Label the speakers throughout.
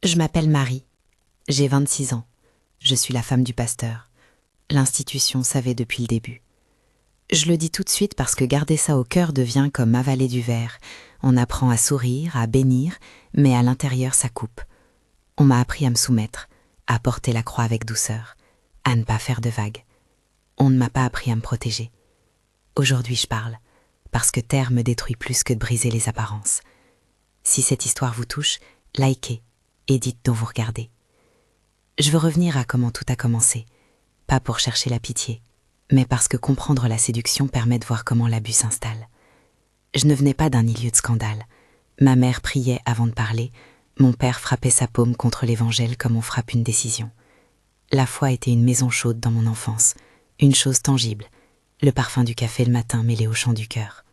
Speaker 1: Je m'appelle Marie. J'ai 26 ans. Je suis la femme du pasteur. L'institution savait depuis le début. Je le dis tout de suite parce que garder ça au cœur devient comme avaler du verre. On apprend à sourire, à bénir, mais à l'intérieur ça coupe. On m'a appris à me soumettre, à porter la croix avec douceur, à ne pas faire de vagues. On ne m'a pas appris à me protéger. Aujourd'hui je parle, parce que taire me détruit plus que de briser les apparences. Si cette histoire vous touche, likez et dites dont vous regardez. Je veux revenir à comment tout a commencé, pas pour chercher la pitié, mais parce que comprendre la séduction permet de voir comment l'abus s'installe. Je ne venais pas d'un milieu de scandale. Ma mère priait avant de parler, mon père frappait sa paume contre l'évangile comme on frappe une décision. La foi était une maison chaude dans mon enfance, une chose tangible, le parfum du café le matin mêlé au chant du cœur.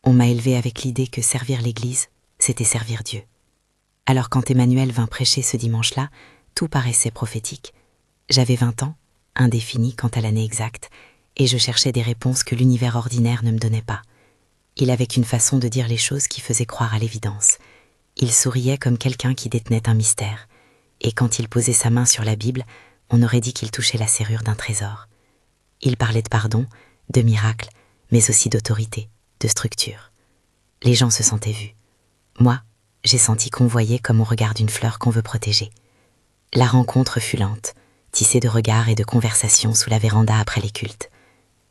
Speaker 1: On m'a élevée avec l'idée que servir l'Église, c'était servir Dieu. Alors quand Emmanuel vint prêcher ce dimanche-là, tout paraissait prophétique. J'avais 20 ans, indéfini quant à l'année exacte, et je cherchais des réponses que l'univers ordinaire ne me donnait pas. Il avait une façon de dire les choses qui faisait croire à l'évidence. Il souriait comme quelqu'un qui détenait un mystère, et quand il posait sa main sur la Bible, on aurait dit qu'il touchait la serrure d'un trésor. Il parlait de pardon, de miracle, mais aussi d'autorité, de structure. Les gens se sentaient vus. Moi, j'ai senti qu'on voyait comme on regarde une fleur qu'on veut protéger. La rencontre fut lente, tissée de regards et de conversations sous la véranda après les cultes.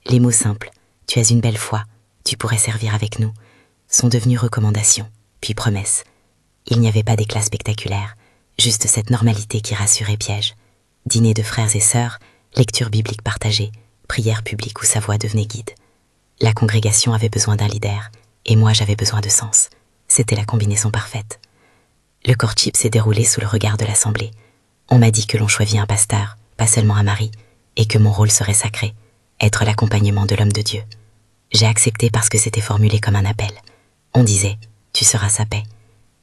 Speaker 1: Les mots simples « tu as une belle foi, tu pourrais servir avec nous » sont devenus recommandations, puis promesses. Il n'y avait pas d'éclat spectaculaire, juste cette normalité qui rassure et piège. Dîner de frères et sœurs, lecture biblique partagée, prière publique où sa voix devenait guide. La congrégation avait besoin d'un leader, et moi j'avais besoin de sens. C'était la combinaison parfaite. Le courtship s'est déroulé sous le regard de l'assemblée. On m'a dit que l'on choisit un pasteur, pas seulement un mari, et que mon rôle serait sacré, être l'accompagnement de l'homme de Dieu. J'ai accepté parce que c'était formulé comme un appel. On disait « tu seras sa paix ».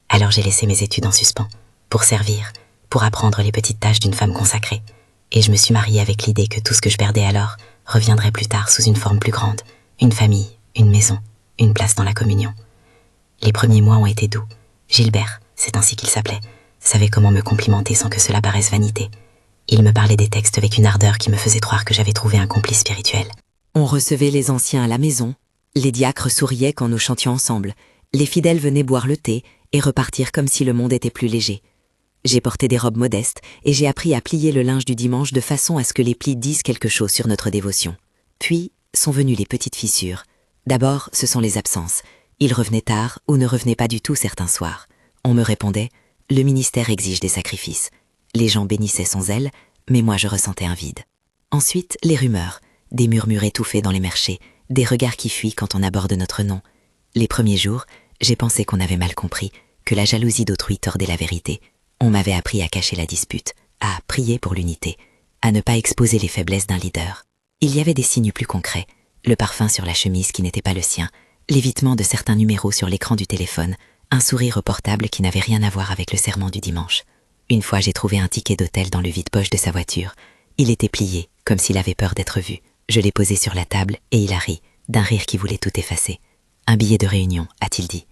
Speaker 1: Alors j'ai laissé mes études en suspens, pour servir, pour apprendre les petites tâches d'une femme consacrée. Et je me suis mariée avec l'idée que tout ce que je perdais alors reviendrait plus tard sous une forme plus grande, une famille, une maison, une place dans la communion. Les premiers mois ont été doux. Gilbert, c'est ainsi qu'il s'appelait, savait comment me complimenter sans que cela paraisse vanité. Il me parlait des textes avec une ardeur qui me faisait croire que j'avais trouvé un complice spirituel.
Speaker 2: On recevait les anciens à la maison, les diacres souriaient quand nous chantions ensemble, les fidèles venaient boire le thé et repartir comme si le monde était plus léger. J'ai porté des robes modestes et j'ai appris à plier le linge du dimanche de façon à ce que les plis disent quelque chose sur notre dévotion. Puis sont venues les petites fissures. D'abord, ce sont les absences. Ils revenaient tard ou ne revenaient pas du tout certains soirs. On me répondait « le ministère exige des sacrifices ». Les gens bénissaient sans zèle, mais moi je ressentais un vide. Ensuite, les rumeurs, des murmures étouffés dans les marchés, des regards qui fuient quand on aborde notre nom. Les premiers jours, j'ai pensé qu'on avait mal compris, que la jalousie d'autrui tordait la vérité. On m'avait appris à cacher la dispute, à prier pour l'unité, à ne pas exposer les faiblesses d'un leader. Il y avait des signes plus concrets, le parfum sur la chemise qui n'était pas le sien, l'évitement de certains numéros sur l'écran du téléphone, un sourire au portable qui n'avait rien à voir avec le serment du dimanche. Une fois, j'ai trouvé un ticket d'hôtel dans le vide-poche de sa voiture. Il était plié, comme s'il avait peur d'être vu. Je l'ai posé sur la table et il a ri, d'un rire qui voulait tout effacer. Un billet de réunion, a-t-il dit.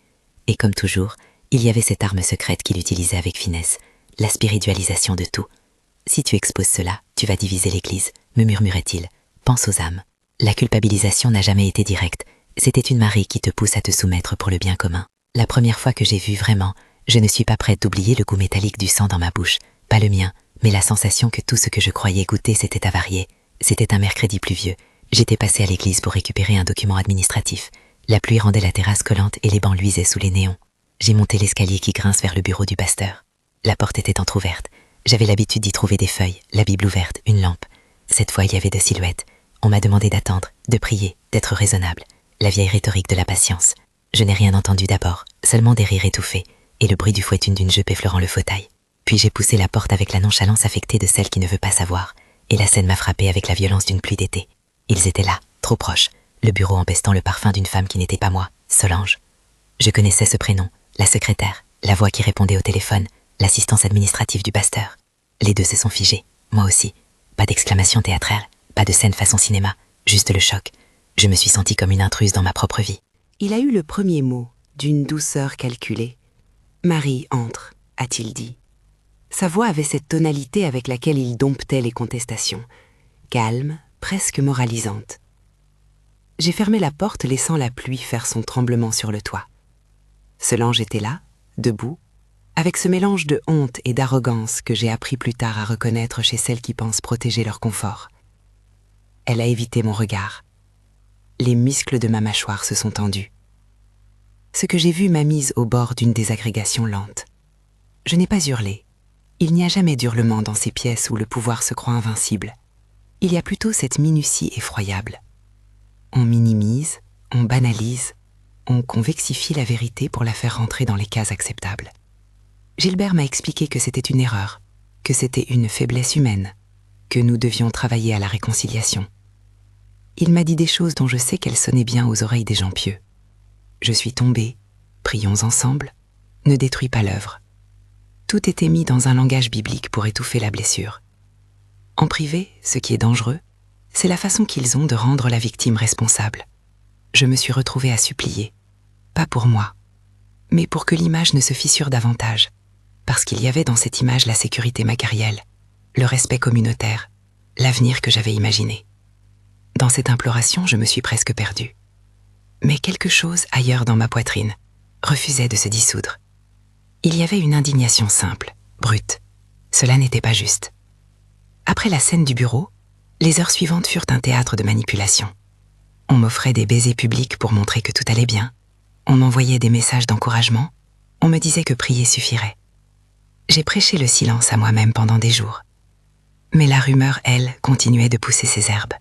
Speaker 2: Et comme toujours, il y avait cette arme secrète qu'il utilisait avec finesse, la spiritualisation de tout. « Si tu exposes cela, tu vas diviser l'Église », me murmurait-il. « Pense aux âmes. » La culpabilisation n'a jamais été directe. C'était une Marie qui te pousse à te soumettre pour le bien commun. La première fois que j'ai vu vraiment, je ne suis pas prête d'oublier le goût métallique du sang dans ma bouche. Pas le mien, mais la sensation que tout ce que je croyais goûter s'était avarié. C'était un mercredi pluvieux. J'étais passée à l'église pour récupérer un document administratif. La pluie rendait la terrasse collante et les bancs luisaient sous les néons. J'ai monté l'escalier qui grince vers le bureau du pasteur. La porte était entr'ouverte. J'avais l'habitude d'y trouver des feuilles, la Bible ouverte, une lampe. Cette fois, il y avait 2 silhouettes. On m'a demandé d'attendre, de prier, d'être raisonnable. La vieille rhétorique de la patience. Je n'ai rien entendu d'abord, seulement des rires étouffés, et le bruit du fouetune d'une jupe effleurant le fauteuil. Puis j'ai poussé la porte avec la nonchalance affectée de celle qui ne veut pas savoir, et la scène m'a frappée avec la violence d'une pluie d'été. Ils étaient là, trop proches, le bureau empestant le parfum d'une femme qui n'était pas moi, Solange. Je connaissais ce prénom, la secrétaire, la voix qui répondait au téléphone, l'assistance administrative du pasteur. Les deux se sont figés, moi aussi. Pas d'exclamation théâtrale, pas de scène façon cinéma, juste le choc. Je me suis sentie comme une intruse dans ma propre vie.
Speaker 1: Il a eu le premier mot, d'une douceur calculée. « Marie, entre », a-t-il dit.
Speaker 2: Sa voix avait cette tonalité avec laquelle il domptait les contestations, calme, presque moralisante. J'ai fermé la porte, laissant la pluie faire son tremblement sur le toit. Solange était là, debout, avec ce mélange de honte et d'arrogance que j'ai appris plus tard à reconnaître chez celles qui pensent protéger leur confort. Elle a évité mon regard. Les muscles de ma mâchoire se sont tendus. Ce que j'ai vu m'a mise au bord d'une désagrégation lente. Je n'ai pas hurlé. Il n'y a jamais d'hurlement dans ces pièces où le pouvoir se croit invincible. Il y a plutôt cette minutie effroyable. On minimise, on banalise, on convexifie la vérité pour la faire rentrer dans les cases acceptables. Gilbert m'a expliqué que c'était une erreur, que c'était une faiblesse humaine, que nous devions travailler à la réconciliation. Il m'a dit des choses dont je sais qu'elles sonnaient bien aux oreilles des gens pieux. Je suis tombée, prions ensemble, ne détruis pas l'œuvre. Tout était mis dans un langage biblique pour étouffer la blessure. En privé, ce qui est dangereux, c'est la façon qu'ils ont de rendre la victime responsable. Je me suis retrouvée à supplier, pas pour moi, mais pour que l'image ne se fissure davantage, parce qu'il y avait dans cette image la sécurité matérielle, le respect communautaire, l'avenir que j'avais imaginé. Dans cette imploration, je me suis presque perdue. Mais quelque chose ailleurs dans ma poitrine refusait de se dissoudre. Il y avait une indignation simple, brute. Cela n'était pas juste. Après la scène du bureau, les heures suivantes furent un théâtre de manipulation. On m'offrait des baisers publics pour montrer que tout allait bien. On m'envoyait des messages d'encouragement. On me disait que prier suffirait. J'ai prêché le silence à moi-même pendant des jours. Mais la rumeur, elle, continuait de pousser ses herbes.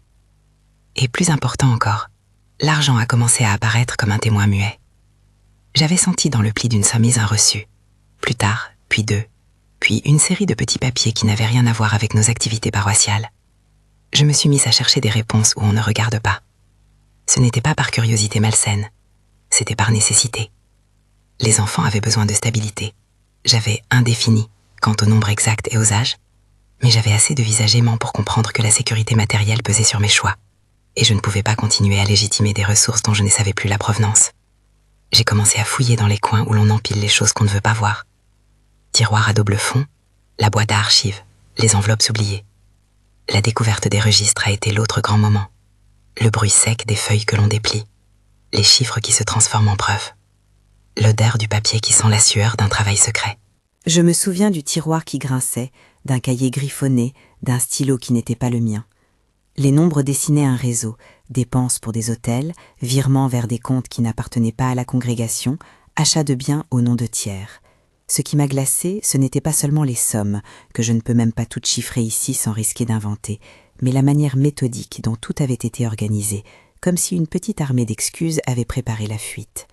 Speaker 2: Et plus important encore, l'argent a commencé à apparaître comme un témoin muet. J'avais senti dans le pli d'une chemise un reçu. Plus tard, puis deux, puis une série de petits papiers qui n'avaient rien à voir avec nos activités paroissiales. Je me suis mise à chercher des réponses où on ne regarde pas. Ce n'était pas par curiosité malsaine, c'était par nécessité. Les enfants avaient besoin de stabilité. J'avais indéfini quant au nombre exact et aux âges, mais j'avais assez de visage aimant pour comprendre que la sécurité matérielle pesait sur mes choix, et je ne pouvais pas continuer à légitimer des ressources dont je ne savais plus la provenance. J'ai commencé à fouiller dans les coins où l'on empile les choses qu'on ne veut pas voir. Tiroirs à double fond, la boîte à archives, les enveloppes oubliées. La découverte des registres a été l'autre grand moment. Le bruit sec des feuilles que l'on déplie, les chiffres qui se transforment en preuves, l'odeur du papier qui sent la sueur d'un travail secret.
Speaker 1: Je me souviens du tiroir qui grinçait, d'un cahier griffonné, d'un stylo qui n'était pas le mien. Les nombres dessinaient un réseau, dépenses pour des hôtels, virements vers des comptes qui n'appartenaient pas à la congrégation, achats de biens au nom de tiers. Ce qui m'a glacé, ce n'était pas seulement les sommes, que je ne peux même pas toutes chiffrer ici sans risquer d'inventer, mais la manière méthodique dont tout avait été organisé, comme si une petite armée d'excuses avait préparé la fuite.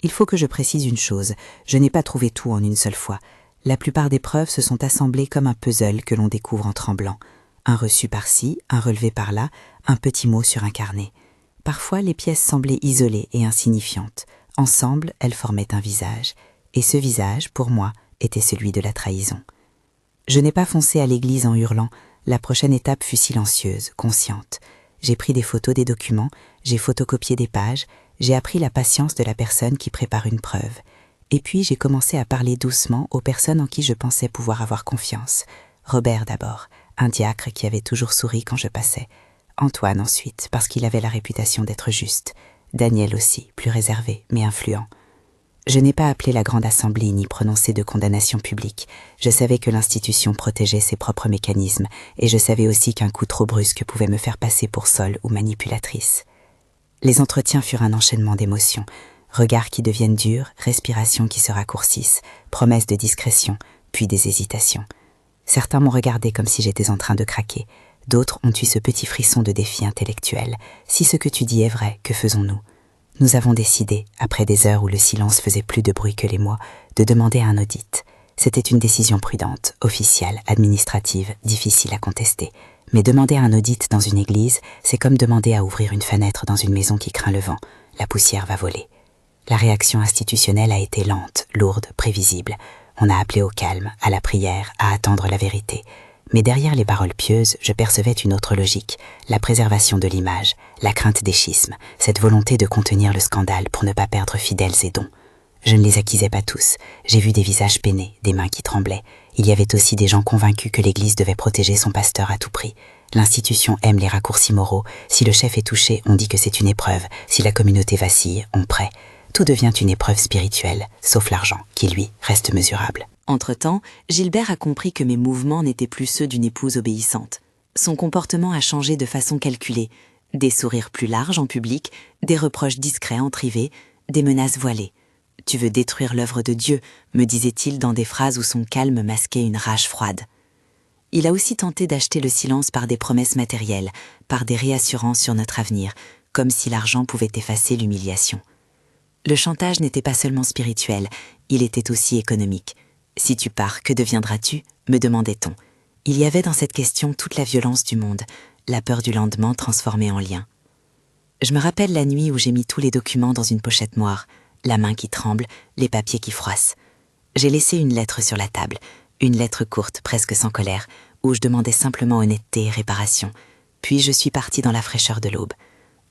Speaker 1: Il faut que je précise une chose, je n'ai pas trouvé tout en une seule fois. La plupart des preuves se sont assemblées comme un puzzle que l'on découvre en tremblant. Un reçu par-ci, un relevé par-là, un petit mot sur un carnet. Parfois, les pièces semblaient isolées et insignifiantes. Ensemble, elles formaient un visage. Et ce visage, pour moi, était celui de la trahison. Je n'ai pas foncé à l'église en hurlant. La prochaine étape fut silencieuse, consciente. J'ai pris des photos des documents, j'ai photocopié des pages, j'ai appris la patience de la personne qui prépare une preuve. Et puis j'ai commencé à parler doucement aux personnes en qui je pensais pouvoir avoir confiance. Robert d'abord, un diacre qui avait toujours souri quand je passais. Antoine ensuite, parce qu'il avait la réputation d'être juste. Daniel aussi, plus réservé, mais influent. Je n'ai pas appelé la grande assemblée ni prononcé de condamnation publique. Je savais que l'institution protégeait ses propres mécanismes, et je savais aussi qu'un coup trop brusque pouvait me faire passer pour folle ou manipulatrice. Les entretiens furent un enchaînement d'émotions. Regards qui deviennent durs, respirations qui se raccourcissent, promesses de discrétion, puis des hésitations. Certains m'ont regardé comme si j'étais en train de craquer. D'autres ont eu ce petit frisson de défi intellectuel. Si ce que tu dis est vrai, que faisons-nous ? Nous avons décidé, après des heures où le silence faisait plus de bruit que les mots, de demander un audit. C'était une décision prudente, officielle, administrative, difficile à contester. Mais demander un audit dans une église, c'est comme demander à ouvrir une fenêtre dans une maison qui craint le vent. La poussière va voler. La réaction institutionnelle a été lente, lourde, prévisible. On a appelé au calme, à la prière, à attendre la vérité. Mais derrière les paroles pieuses, je percevais une autre logique, la préservation de l'image, la crainte des schismes, cette volonté de contenir le scandale pour ne pas perdre fidèles et dons. Je ne les accusais pas tous. J'ai vu des visages peinés, des mains qui tremblaient. Il y avait aussi des gens convaincus que l'Église devait protéger son pasteur à tout prix. L'institution aime les raccourcis moraux. Si le chef est touché, on dit que c'est une épreuve. Si la communauté vacille, on prie. Tout devient une épreuve spirituelle, sauf l'argent, qui lui reste mesurable.
Speaker 2: Entre-temps, Gilbert a compris que mes mouvements n'étaient plus ceux d'une épouse obéissante. Son comportement a changé de façon calculée. Des sourires plus larges en public, des reproches discrets en privé, des menaces voilées. « Tu veux détruire l'œuvre de Dieu », me disait-il dans des phrases où son calme masquait une rage froide. Il a aussi tenté d'acheter le silence par des promesses matérielles, par des réassurances sur notre avenir, comme si l'argent pouvait effacer l'humiliation. Le chantage n'était pas seulement spirituel, il était aussi économique. « Si tu pars, que deviendras-tu » me demandait-on. Il y avait dans cette question toute la violence du monde, la peur du lendemain transformée en lien. Je me rappelle la nuit où j'ai mis tous les documents dans une pochette noire, la main qui tremble, les papiers qui froissent. J'ai laissé une lettre sur la table, une lettre courte, presque sans colère, où je demandais simplement honnêteté et réparation. Puis je suis partie dans la fraîcheur de l'aube.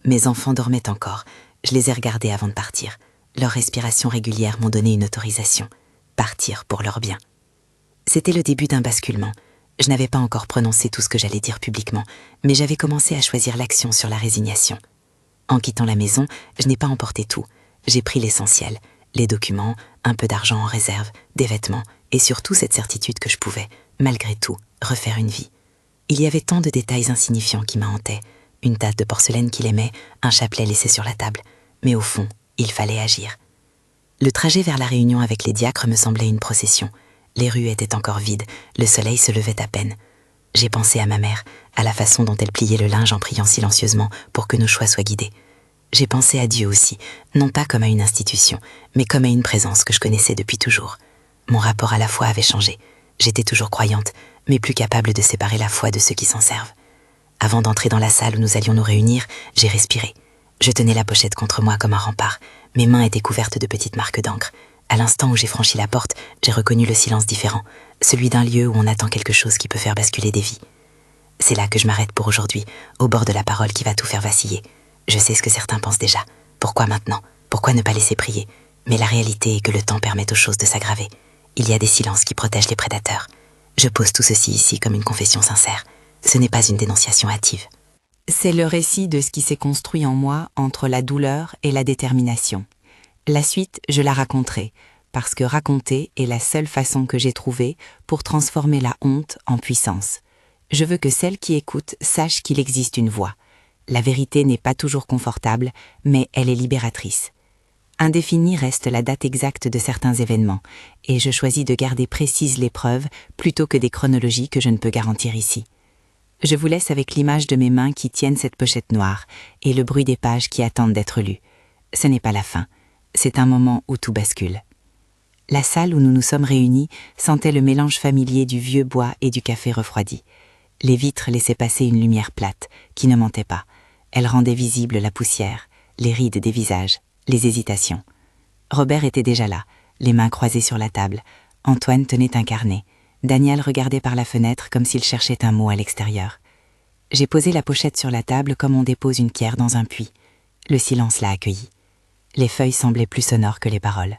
Speaker 2: Mes enfants dormaient encore. Je les ai regardés avant de partir. Leurs respirations régulières m'ont donné une autorisation. Partir pour leur bien. C'était le début d'un basculement. Je n'avais pas encore prononcé tout ce que j'allais dire publiquement, mais j'avais commencé à choisir l'action sur la résignation. En quittant la maison, je n'ai pas emporté tout. J'ai pris l'essentiel, les documents, un peu d'argent en réserve, des vêtements, et surtout cette certitude que je pouvais, malgré tout, refaire une vie. Il y avait tant de détails insignifiants qui m'hantaient, une tasse de porcelaine qu'il aimait, un chapelet laissé sur la table, mais au fond, il fallait agir. Le trajet vers la réunion avec les diacres me semblait une procession. Les rues étaient encore vides, le soleil se levait à peine. J'ai pensé à ma mère, à la façon dont elle pliait le linge en priant silencieusement pour que nos choix soient guidés. J'ai pensé à Dieu aussi, non pas comme à une institution, mais comme à une présence que je connaissais depuis toujours. Mon rapport à la foi avait changé. J'étais toujours croyante, mais plus capable de séparer la foi de ceux qui s'en servent. Avant d'entrer dans la salle où nous allions nous réunir, j'ai respiré. Je tenais la pochette contre moi comme un rempart. Mes mains étaient couvertes de petites marques d'encre. À l'instant où j'ai franchi la porte, j'ai reconnu le silence différent, celui d'un lieu où on attend quelque chose qui peut faire basculer des vies. C'est là que je m'arrête pour aujourd'hui, au bord de la parole qui va tout faire vaciller. Je sais ce que certains pensent déjà. Pourquoi maintenant? Pourquoi ne pas laisser prier? Mais la réalité est que le temps permet aux choses de s'aggraver. Il y a des silences qui protègent les prédateurs. Je pose tout ceci ici comme une confession sincère. Ce n'est pas une dénonciation hâtive.
Speaker 1: C'est le récit de ce qui s'est construit en moi entre la douleur et la détermination. La suite, je la raconterai, parce que raconter est la seule façon que j'ai trouvée pour transformer la honte en puissance. Je veux que celle qui écoute sache qu'il existe une voie. La vérité n'est pas toujours confortable, mais elle est libératrice. Indéfinie reste la date exacte de certains événements, et je choisis de garder précises les preuves plutôt que des chronologies que je ne peux garantir ici. Je vous laisse avec l'image de mes mains qui tiennent cette pochette noire et le bruit des pages qui attendent d'être lues. Ce n'est pas la fin, c'est un moment où tout bascule. La salle où nous nous sommes réunis sentait le mélange familier du vieux bois et du café refroidi. Les vitres laissaient passer une lumière plate, qui ne mentait pas. Elle rendait visible la poussière, les rides des visages, les hésitations. Robert était déjà là, les mains croisées sur la table. Antoine tenait un carnet. Daniel regardait par la fenêtre comme s'il cherchait un mot à l'extérieur. J'ai posé la pochette sur la table comme on dépose une pierre dans un puits. Le silence l'a accueilli. Les feuilles semblaient plus sonores que les paroles.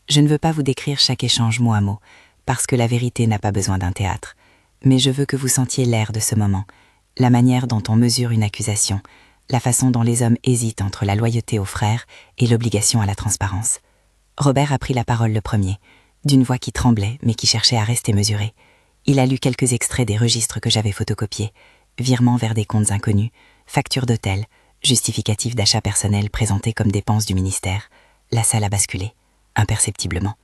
Speaker 1: Je ne veux pas vous décrire chaque échange mot à mot, parce que la vérité n'a pas besoin d'un théâtre. Mais je veux que vous sentiez l'air de ce moment, la manière dont on mesure une accusation, la façon dont les hommes hésitent entre la loyauté aux frères et l'obligation à la transparence. Robert a pris la parole le premier, d'une voix qui tremblait mais qui cherchait à rester mesurée. Il a lu quelques extraits des registres que j'avais photocopiés, virements vers des comptes inconnus, factures d'hôtel, justificatifs d'achat personnel présentés comme dépenses du ministère. La salle a basculé, imperceptiblement.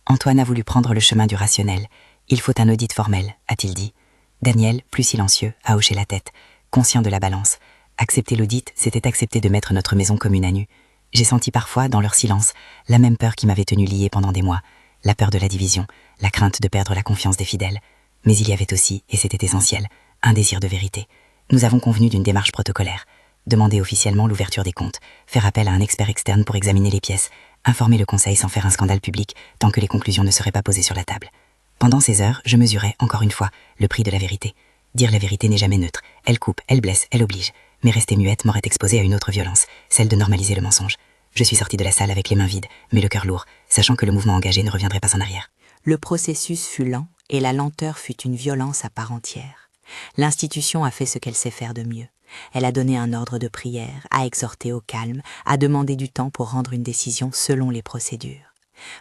Speaker 1: Antoine a voulu prendre le chemin du rationnel. Il faut un audit formel, a-t-il dit. Daniel, plus silencieux, a hoché la tête, conscient de la balance. Accepter l'audit, c'était accepter de mettre notre maison commune à nu. J'ai senti parfois, dans leur silence, la même peur qui m'avait tenu liée pendant des mois, la peur de la division, la crainte de perdre la confiance des fidèles. Mais il y avait aussi, et c'était essentiel, un désir de vérité. Nous avons convenu d'une démarche protocolaire. Demander officiellement l'ouverture des comptes, faire appel à un expert externe pour examiner les pièces, informer le conseil sans faire un scandale public tant que les conclusions ne seraient pas posées sur la table. Pendant ces heures, je mesurais, encore une fois, le prix de la vérité. Dire la vérité n'est jamais neutre. Elle coupe, elle blesse, elle oblige. Mais rester muette m'aurait exposée à une autre violence, celle de normaliser le mensonge. Je suis sortie de la salle avec les mains vides, mais le cœur lourd, sachant que le mouvement engagé ne reviendrait pas en arrière.
Speaker 2: Le processus fut lent et la lenteur fut une violence à part entière. L'institution a fait ce qu'elle sait faire de mieux. Elle a donné un ordre de prière, a exhorté au calme, a demandé du temps pour rendre une décision selon les procédures.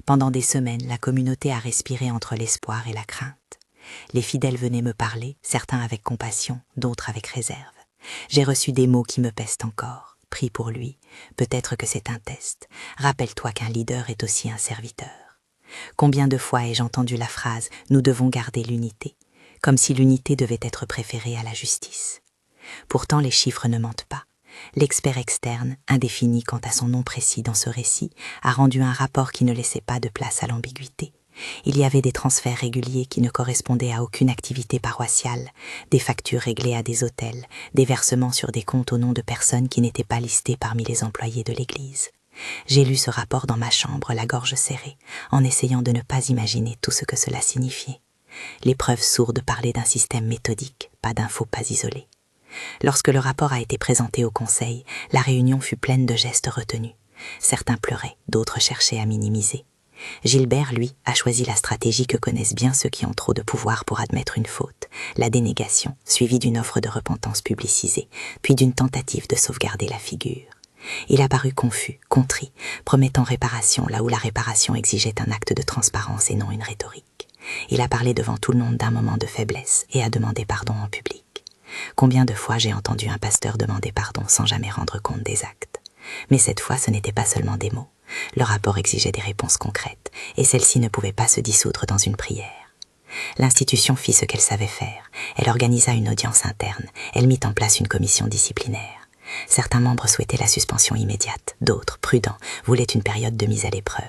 Speaker 2: Pendant des semaines, la communauté a respiré entre l'espoir et la crainte. Les fidèles venaient me parler, certains avec compassion, d'autres avec réserve. J'ai reçu des mots qui me pèsent encore. Prie pour lui, peut-être que c'est un test. Rappelle-toi qu'un leader est aussi un serviteur. Combien de fois ai-je entendu la phrase « Nous devons garder l'unité », comme si l'unité devait être préférée à la justice. Pourtant, les chiffres ne mentent pas. L'expert externe, indéfini quant à son nom précis dans ce récit, a rendu un rapport qui ne laissait pas de place à l'ambiguïté. Il y avait des transferts réguliers qui ne correspondaient à aucune activité paroissiale, des factures réglées à des hôtels, des versements sur des comptes au nom de personnes qui n'étaient pas listées parmi les employés de l'Église. J'ai lu ce rapport dans ma chambre, la gorge serrée, en essayant de ne pas imaginer tout ce que cela signifiait. Les preuves sourdes parlaient d'un système méthodique, pas d'un faux pas isolé. Lorsque le rapport a été présenté au conseil, la réunion fut pleine de gestes retenus. Certains pleuraient, d'autres cherchaient à minimiser. Gilbert, lui, a choisi la stratégie que connaissent bien ceux qui ont trop de pouvoir pour admettre une faute, la dénégation, suivie d'une offre de repentance publicisée, puis d'une tentative de sauvegarder la figure. Il a paru confus, contrit, promettant réparation là où la réparation exigeait un acte de transparence et non une rhétorique. Il a parlé devant tout le monde d'un moment de faiblesse et a demandé pardon en public. Combien de fois j'ai entendu un pasteur demander pardon sans jamais rendre compte des actes. Mais cette fois, ce n'était pas seulement des mots. Le rapport exigeait des réponses concrètes, et celles-ci ne pouvaient pas se dissoudre dans une prière. L'institution fit ce qu'elle savait faire. Elle organisa une audience interne. Elle mit en place une commission disciplinaire. Certains membres souhaitaient la suspension immédiate. D'autres, prudents, voulaient une période de mise à l'épreuve.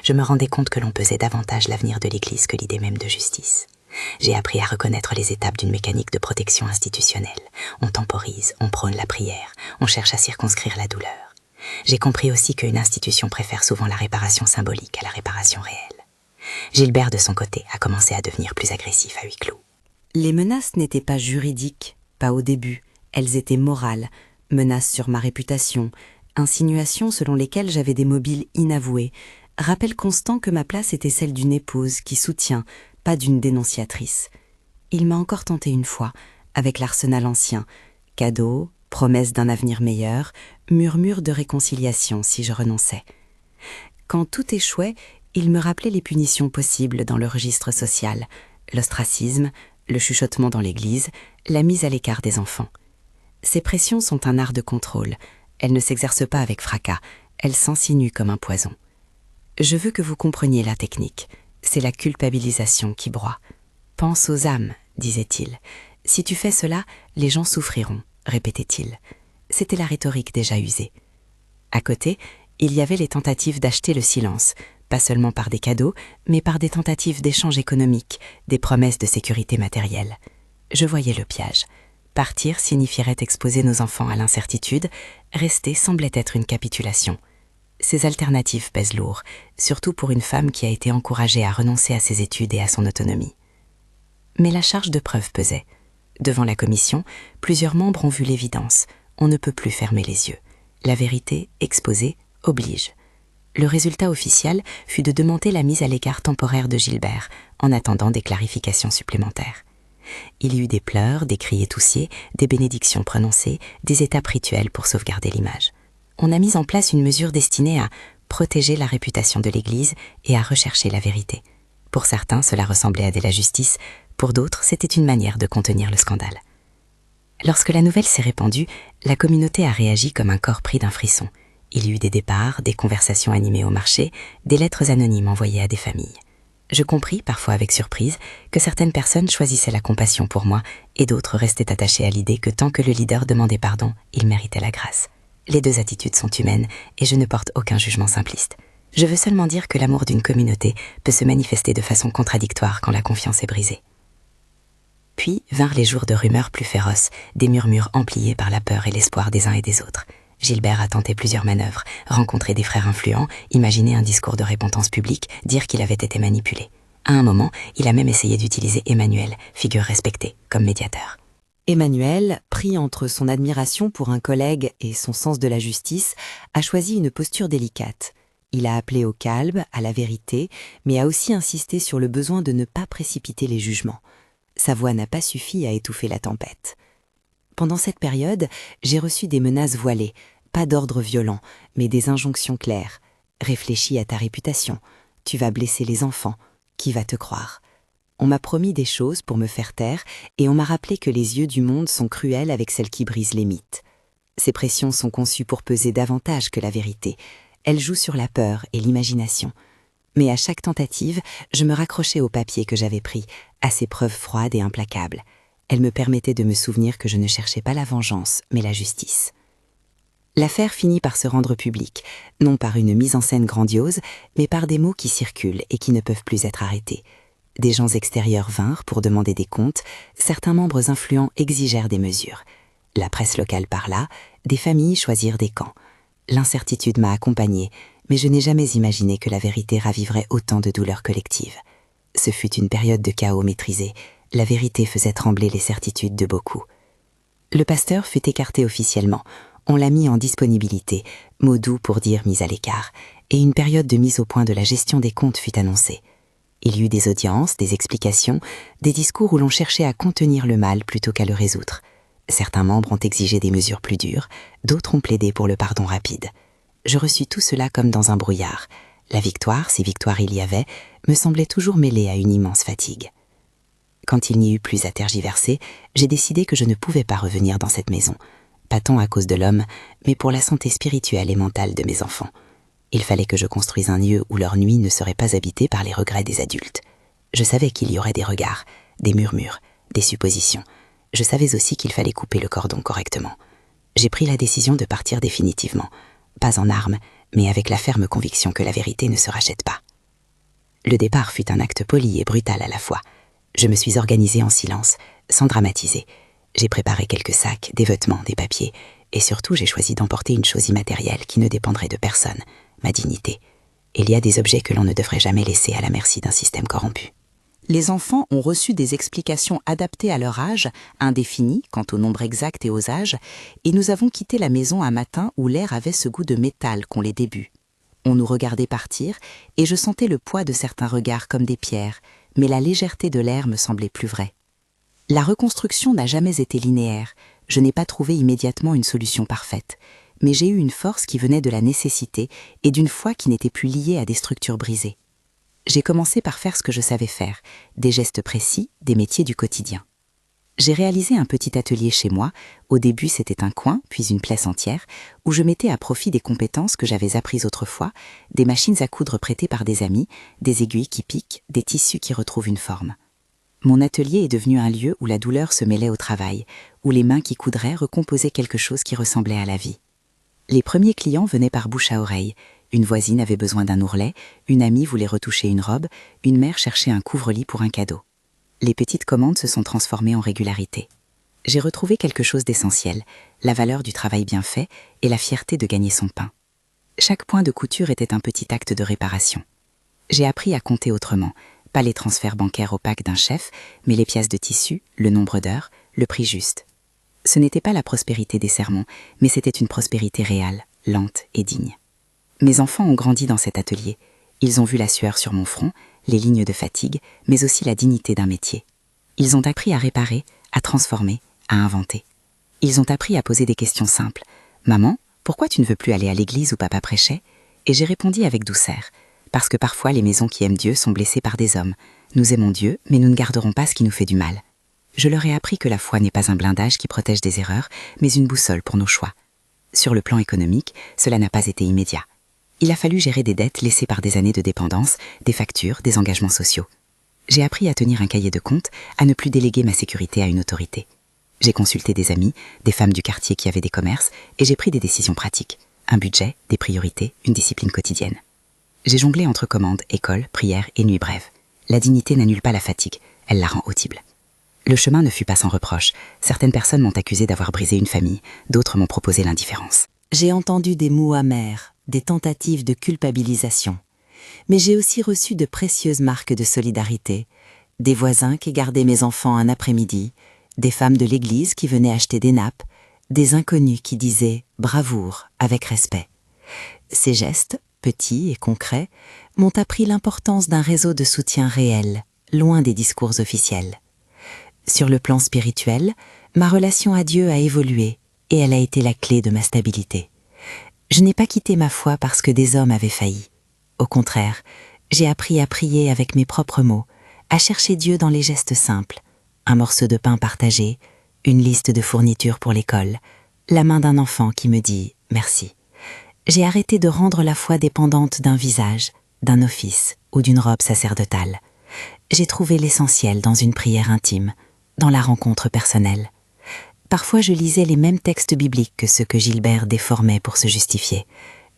Speaker 2: Je me rendais compte que l'on pesait davantage l'avenir de l'Église que l'idée même de justice. J'ai appris à reconnaître les étapes d'une mécanique de protection institutionnelle. On temporise, on prône la prière, on cherche à circonscrire la douleur. J'ai compris aussi qu'une institution préfère souvent la réparation symbolique à la réparation réelle. Gilbert, de son côté, a commencé à devenir plus agressif à huis clos.
Speaker 1: Les menaces n'étaient pas juridiques, pas au début, elles étaient morales, menaces sur ma réputation, insinuations selon lesquelles j'avais des mobiles inavoués, rappel constant que ma place était celle d'une épouse qui soutient, pas d'une dénonciatrice. Il m'a encore tenté une fois, avec l'arsenal ancien, cadeaux, promesses d'un avenir meilleur, murmures de réconciliation si je renonçais. Quand tout échouait, il me rappelait les punitions possibles dans le registre social, l'ostracisme, le chuchotement dans l'église, la mise à l'écart des enfants. Ces pressions sont un art de contrôle. Elles ne s'exercent pas avec fracas, elles s'insinuent comme un poison. Je veux que vous compreniez la technique. C'est la culpabilisation qui broie. Pense aux âmes, disait-il. Si tu fais cela, les gens souffriront, répétait-il. C'était la rhétorique déjà usée. À côté, il y avait les tentatives d'acheter le silence, pas seulement par des cadeaux, mais par des tentatives d'échange économique, des promesses de sécurité matérielle. Je voyais le piège. Partir signifierait exposer nos enfants à l'incertitude, rester semblait être une capitulation. Ces alternatives pèsent lourd, surtout pour une femme qui a été encouragée à renoncer à ses études et à son autonomie. Mais la charge de preuve pesait. Devant la commission, plusieurs membres ont vu l'évidence. On ne peut plus fermer les yeux. La vérité, exposée, oblige. Le résultat officiel fut de demander la mise à l'écart temporaire de Gilbert, en attendant des clarifications supplémentaires. Il y eut des pleurs, des cris étoussiers, des bénédictions prononcées, des étapes rituelles pour sauvegarder l'image. On a mis en place une mesure destinée à protéger la réputation de l'Église et à rechercher la vérité. Pour certains, cela ressemblait à de la justice, pour d'autres, c'était une manière de contenir le scandale. Lorsque la nouvelle s'est répandue, la communauté a réagi comme un corps pris d'un frisson. Il y eut des départs, des conversations animées au marché, des lettres anonymes envoyées à des familles. Je compris, parfois avec surprise, que certaines personnes choisissaient la compassion pour moi et d'autres restaient attachées à l'idée que tant que le leader demandait pardon, il méritait la grâce. Les deux attitudes sont humaines et je ne porte aucun jugement simpliste. Je veux seulement dire que l'amour d'une communauté peut se manifester de façon contradictoire quand la confiance est brisée. Puis vinrent les jours de rumeurs plus féroces, des murmures ampliés par la peur et l'espoir des uns et des autres. Gilbert a tenté plusieurs manœuvres, rencontré des frères influents, imaginé un discours de repentance publique, dire qu'il avait été manipulé. À un moment, il a même essayé d'utiliser Emmanuel, figure respectée, comme médiateur. Emmanuel, pris entre son admiration pour un collègue et son sens de la justice, a choisi une posture délicate.
Speaker 2: Il a appelé au calme, à la vérité, mais a aussi insisté sur le besoin de ne pas précipiter les jugements. Sa voix n'a pas suffi à étouffer la tempête. Pendant cette période, j'ai reçu des menaces voilées, pas d'ordre violent, mais des injonctions claires. Réfléchis à ta réputation, tu vas blesser les enfants, qui va te croire? On m'a promis des choses pour me faire taire et on m'a rappelé que les yeux du monde sont cruels avec celles qui brisent les mythes. Ces pressions sont conçues pour peser davantage que la vérité. Elles jouent sur la peur et l'imagination. Mais à chaque tentative, je me raccrochais au papier que j'avais pris, à ces preuves froides et implacables. Elles me permettaient de me souvenir que je ne cherchais pas la vengeance, mais la justice. L'affaire finit par se rendre publique, non par une mise en scène grandiose, mais par des mots qui circulent et qui ne peuvent plus être arrêtés. Des gens extérieurs vinrent pour demander des comptes, certains membres influents exigèrent des mesures. La presse locale parla, des familles choisirent des camps. L'incertitude m'a accompagnée, mais je n'ai jamais imaginé que la vérité ravivrait autant de douleurs collectives. Ce fut une période de chaos maîtrisé. La vérité faisait trembler les certitudes de beaucoup. Le pasteur fut écarté officiellement. On l'a mis en disponibilité, mot doux pour dire mise à l'écart, et une période de mise au point de la gestion des comptes fut annoncée. Il y eut des audiences, des explications, des discours où l'on cherchait à contenir le mal plutôt qu'à le résoudre. Certains membres ont exigé des mesures plus dures, d'autres ont plaidé pour le pardon rapide. Je reçus tout cela comme dans un brouillard. La victoire, si victoire il y avait, me semblait toujours mêlée à une immense fatigue. Quand il n'y eut plus à tergiverser, j'ai décidé que je ne pouvais pas revenir dans cette maison, pas tant à cause de l'homme, mais pour la santé spirituelle et mentale de mes enfants. Il fallait que je construise un lieu où leur nuit ne serait pas habitée par les regrets des adultes. Je savais qu'il y aurait des regards, des murmures, des suppositions. Je savais aussi qu'il fallait couper le cordon correctement. J'ai pris la décision de partir définitivement, pas en armes, mais avec la ferme conviction que la vérité ne se rachète pas. Le départ fut un acte poli et brutal à la fois. Je me suis organisée en silence, sans dramatiser. J'ai préparé quelques sacs, des vêtements, des papiers, et surtout j'ai choisi d'emporter une chose immatérielle qui ne dépendrait de personne, ma dignité. Il y a des objets que l'on ne devrait jamais laisser à la merci d'un système corrompu.
Speaker 1: Les enfants ont reçu des explications adaptées à leur âge, indéfinies quant au nombre exact et aux âges, et nous avons quitté la maison un matin où l'air avait ce goût de métal qu'ont les débuts. On nous regardait partir, et je sentais le poids de certains regards comme des pierres, mais la légèreté de l'air me semblait plus vraie. La reconstruction n'a jamais été linéaire, je n'ai pas trouvé immédiatement une solution parfaite, mais j'ai eu une force qui venait de la nécessité et d'une foi qui n'était plus liée à des structures brisées. J'ai commencé par faire ce que je savais faire, des gestes précis, des métiers du quotidien. J'ai réalisé un petit atelier chez moi, au début c'était un coin, puis une pièce entière, où je mettais à profit des compétences que j'avais apprises autrefois, des machines à coudre prêtées par des amis, des aiguilles qui piquent, des tissus qui retrouvent une forme. Mon atelier est devenu un lieu où la douleur se mêlait au travail, où les mains qui coudraient recomposaient quelque chose qui ressemblait à la vie. Les premiers clients venaient par bouche à oreille. Une voisine avait besoin d'un ourlet, une amie voulait retoucher une robe, une mère cherchait un couvre-lit pour un cadeau. Les petites commandes se sont transformées en régularité. J'ai retrouvé quelque chose d'essentiel, la valeur du travail bien fait et la fierté de gagner son pain. Chaque point de couture était un petit acte de réparation. J'ai appris à compter autrement, pas les transferts bancaires opaques d'un chef, mais les pièces de tissu, le nombre d'heures, le prix juste. Ce n'était pas la prospérité des sermons, mais c'était une prospérité réelle, lente et digne. Mes enfants ont grandi dans cet atelier. Ils ont vu la sueur sur mon front, les lignes de fatigue, mais aussi la dignité d'un métier. Ils ont appris à réparer, à transformer, à inventer. Ils ont appris à poser des questions simples. « Maman, pourquoi tu ne veux plus aller à l'église où papa prêchait ?» Et j'ai répondu avec douceur. Parce que parfois les maisons qui aiment Dieu sont blessées par des hommes. Nous aimons Dieu, mais nous ne garderons pas ce qui nous fait du mal. Je leur ai appris que la foi n'est pas un blindage qui protège des erreurs, mais une boussole pour nos choix. Sur le plan économique, cela n'a pas été immédiat. Il a fallu gérer des dettes laissées par des années de dépendance, des factures, des engagements sociaux. J'ai appris à tenir un cahier de comptes, à ne plus déléguer ma sécurité à une autorité. J'ai consulté des amis, des femmes du quartier qui avaient des commerces, et j'ai pris des décisions pratiques. Un budget, des priorités, une discipline quotidienne. J'ai jonglé entre commandes, école, prières et nuits brèves. La dignité n'annule pas la fatigue, elle la rend audible. Le chemin ne fut pas sans reproche. Certaines personnes m'ont accusé d'avoir brisé une famille, d'autres m'ont proposé l'indifférence. J'ai entendu des mots amers, des tentatives de culpabilisation. Mais j'ai aussi reçu de précieuses marques de solidarité, des voisins qui gardaient mes enfants un après-midi, des femmes de l'église qui venaient acheter des nappes, des inconnus qui disaient « bravoure » avec respect. Ces gestes,
Speaker 2: petits et concrets, m'ont appris l'importance d'un réseau de soutien réel, loin des discours officiels. Sur le plan spirituel, ma relation à Dieu a évolué et elle a été la clé de ma stabilité. Je n'ai pas quitté ma foi parce que des hommes avaient failli. Au contraire, j'ai appris à prier avec mes propres mots, à chercher Dieu dans les gestes simples, un morceau de pain partagé, une liste de fournitures pour l'école, la main d'un enfant qui me dit « merci ». J'ai arrêté de rendre la foi dépendante d'un visage, d'un office ou d'une robe sacerdotale. J'ai trouvé l'essentiel dans une prière intime, dans la rencontre personnelle. Parfois je lisais les mêmes textes bibliques que ceux que Gilbert déformait pour se justifier,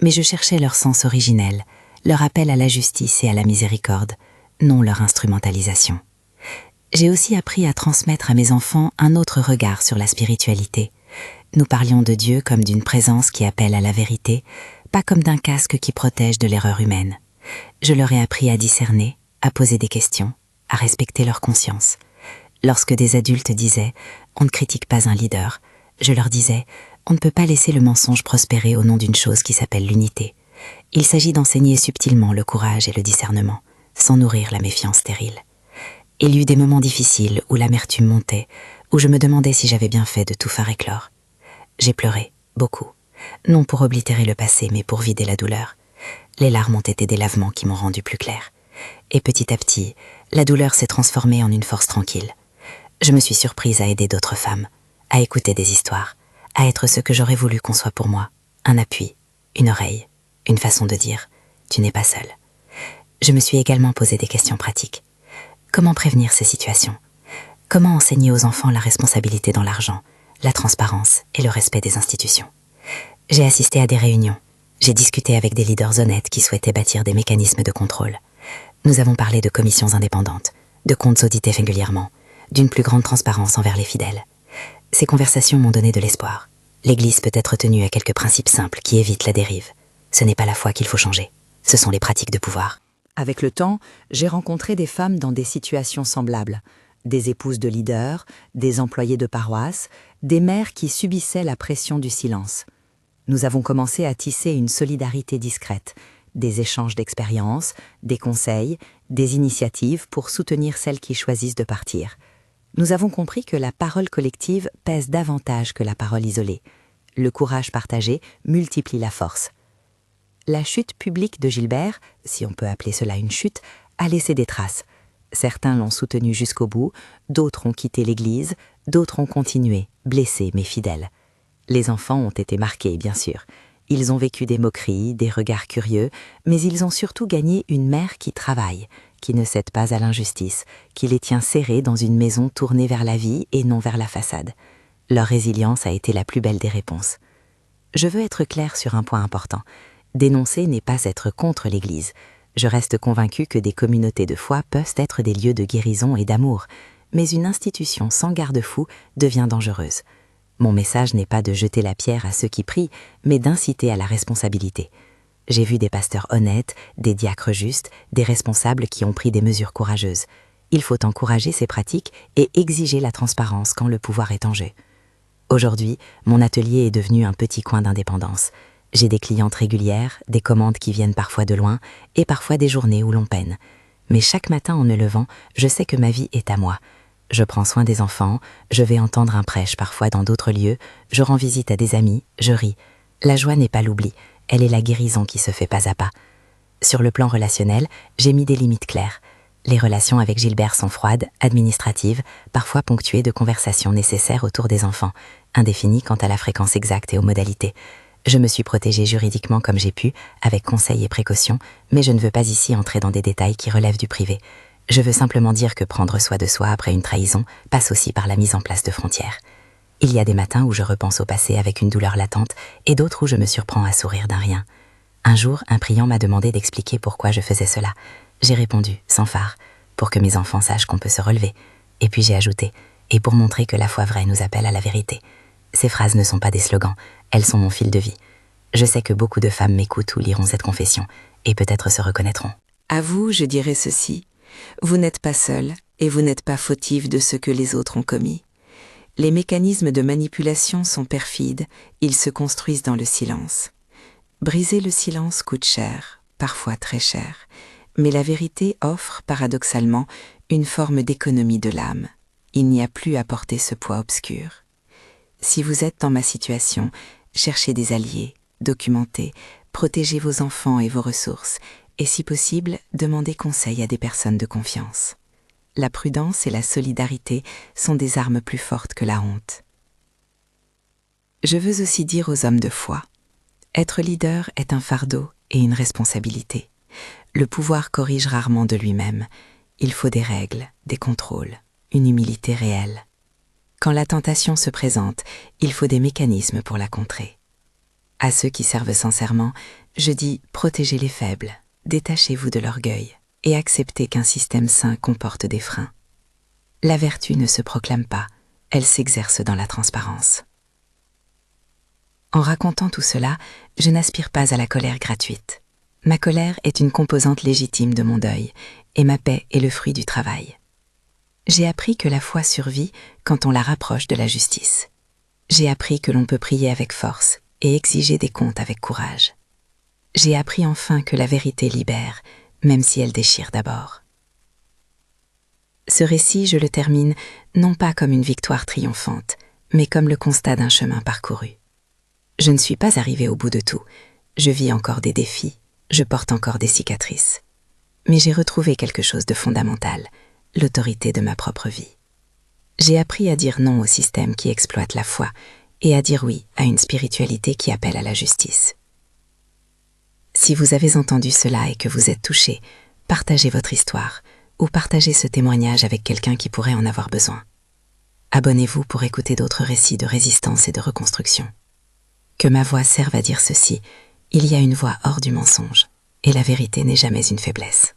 Speaker 2: mais je cherchais leur sens originel, leur appel à la justice et à la miséricorde, non leur instrumentalisation. J'ai aussi appris à transmettre à mes enfants un autre regard sur la spiritualité. Nous parlions de Dieu comme d'une présence qui appelle à la vérité, pas comme d'un casque qui protège de l'erreur humaine. Je leur ai appris à discerner, à poser des questions, à respecter leur conscience. Lorsque des adultes disaient « on ne critique pas un leader », je leur disais « on ne peut pas laisser le mensonge prospérer au nom d'une chose qui s'appelle l'unité. Il s'agit d'enseigner subtilement le courage et le discernement, sans nourrir la méfiance stérile. » Il y eut des moments difficiles où l'amertume montait, où je me demandais si j'avais bien fait de tout faire éclore. J'ai pleuré, beaucoup, non pour oblitérer le passé, mais pour vider la douleur. Les larmes ont été des lavements qui m'ont rendu plus clair. Et petit à petit, la douleur s'est transformée en une force tranquille. Je me suis surprise à aider d'autres femmes, à écouter des histoires, à être ce que j'aurais voulu qu'on soit pour moi, un appui, une oreille, une façon de dire « tu n'es pas seule ». Je me suis également posé des questions pratiques. Comment prévenir ces situations? Comment enseigner aux enfants la responsabilité dans l'argent, la transparence et le respect des institutions? J'ai assisté à des réunions. J'ai discuté avec des leaders honnêtes qui souhaitaient bâtir des mécanismes de contrôle. Nous avons parlé de commissions indépendantes, de comptes audités régulièrement, d'une plus grande transparence envers les fidèles. Ces conversations m'ont donné de l'espoir. L'Église peut être tenue à quelques principes simples qui évitent la dérive. Ce n'est pas la foi qu'il faut changer, ce sont les pratiques de pouvoir.
Speaker 1: Avec le temps, j'ai rencontré des femmes dans des situations semblables. Des épouses de leaders, des employés de paroisse, des mères qui subissaient la pression du silence. Nous avons commencé à tisser une solidarité discrète, des échanges d'expériences, des conseils, des initiatives pour soutenir celles qui choisissent de partir. Nous avons compris que la parole collective pèse davantage que la parole isolée. Le courage partagé multiplie la force. La chute publique de Gilbert, si on peut appeler cela une chute, a laissé des traces. Certains l'ont soutenu jusqu'au bout, d'autres ont quitté l'Église, d'autres ont continué, blessés mais fidèles. Les enfants ont été marqués, bien sûr. Ils ont vécu des moqueries, des regards curieux, mais ils ont surtout gagné une mère qui travaille, qui ne cède pas à l'injustice, qui les tient serrés dans une maison tournée vers la vie et non vers la façade. Leur résilience a été la plus belle des réponses. Je veux être claire sur un point important. Dénoncer n'est pas être contre l'Église. Je reste convaincue que des communautés de foi peuvent être des lieux de guérison et d'amour, mais une institution sans garde-fou devient dangereuse. Mon message n'est pas de jeter la pierre à ceux qui prient, mais d'inciter à la responsabilité. J'ai vu des pasteurs honnêtes, des diacres justes, des responsables qui ont pris des mesures courageuses. Il faut encourager ces pratiques et exiger la transparence quand le pouvoir est en jeu. Aujourd'hui, mon atelier est devenu un petit coin d'indépendance. J'ai des clientes régulières, des commandes qui viennent parfois de loin et parfois des journées où l'on peine. Mais chaque matin en me levant, je sais que ma vie est à moi. Je prends soin des enfants, je vais entendre un prêche parfois dans d'autres lieux, je rends visite à des amis, je ris. La joie n'est pas l'oubli, elle est la guérison qui se fait pas à pas. Sur le plan relationnel, j'ai mis des limites claires. Les relations avec Gilbert sont froides, administratives, parfois ponctuées de conversations nécessaires autour des enfants, indéfinies quant à la fréquence exacte et aux modalités. Je me suis protégée juridiquement comme j'ai pu, avec conseil et précaution, mais je ne veux pas ici entrer dans des détails qui relèvent du privé. Je veux simplement dire que prendre soin de soi après une trahison passe aussi par la mise en place de frontières. Il y a des matins où je repense au passé avec une douleur latente et d'autres où je me surprends à sourire d'un rien. Un jour, un priant m'a demandé d'expliquer pourquoi je faisais cela. J'ai répondu, sans phare, pour que mes enfants sachent qu'on peut se relever. Et puis j'ai ajouté, et pour montrer que la foi vraie nous appelle à la vérité. Ces phrases ne sont pas des slogans, elles sont mon fil de vie. Je sais que beaucoup de femmes m'écoutent ou liront cette confession, et peut-être se reconnaîtront.
Speaker 3: À vous, je dirais ceci. Vous n'êtes pas seul, et vous n'êtes pas fautif de ce que les autres ont commis. Les mécanismes de manipulation sont perfides, ils se construisent dans le silence. Briser le silence coûte cher, parfois très cher, mais la vérité offre, paradoxalement, une forme d'économie de l'âme. Il n'y a plus à porter ce poids obscur. Si vous êtes dans ma situation, cherchez des alliés, documentez, protégez vos enfants et vos ressources, et si possible, demandez conseil à des personnes de confiance. La prudence et la solidarité sont des armes plus fortes que la honte. Je veux aussi dire aux hommes de foi, être leader est un fardeau et une responsabilité. Le pouvoir corrige rarement de lui-même. Il faut des règles, des contrôles, une humilité réelle. Quand la tentation se présente, il faut des mécanismes pour la contrer. À ceux qui servent sincèrement, je dis protégez les faibles, détachez-vous de l'orgueil et acceptez qu'un système sain comporte des freins. La vertu ne se proclame pas, elle s'exerce dans la transparence. En racontant tout cela, je n'aspire pas à la colère gratuite. Ma colère est une composante légitime de mon deuil, et ma paix est le fruit du travail. J'ai appris que la foi survit quand on la rapproche de la justice. J'ai appris que l'on peut prier avec force et exiger des comptes avec courage. J'ai appris enfin que la vérité libère, même si elle déchire d'abord. Ce récit, je le termine non pas comme une victoire triomphante, mais comme le constat d'un chemin parcouru. Je ne suis pas arrivée au bout de tout. Je vis encore des défis, je porte encore des cicatrices. Mais j'ai retrouvé quelque chose de fondamental, l'autorité de ma propre vie. J'ai appris à dire non au système qui exploite la foi et à dire oui à une spiritualité qui appelle à la justice. Si vous avez entendu cela et que vous êtes touché, partagez votre histoire ou partagez ce témoignage avec quelqu'un qui pourrait en avoir besoin. Abonnez-vous pour écouter d'autres récits de résistance et de reconstruction. Que ma voix serve à dire ceci, il y a une voie hors du mensonge, et la vérité n'est jamais une faiblesse.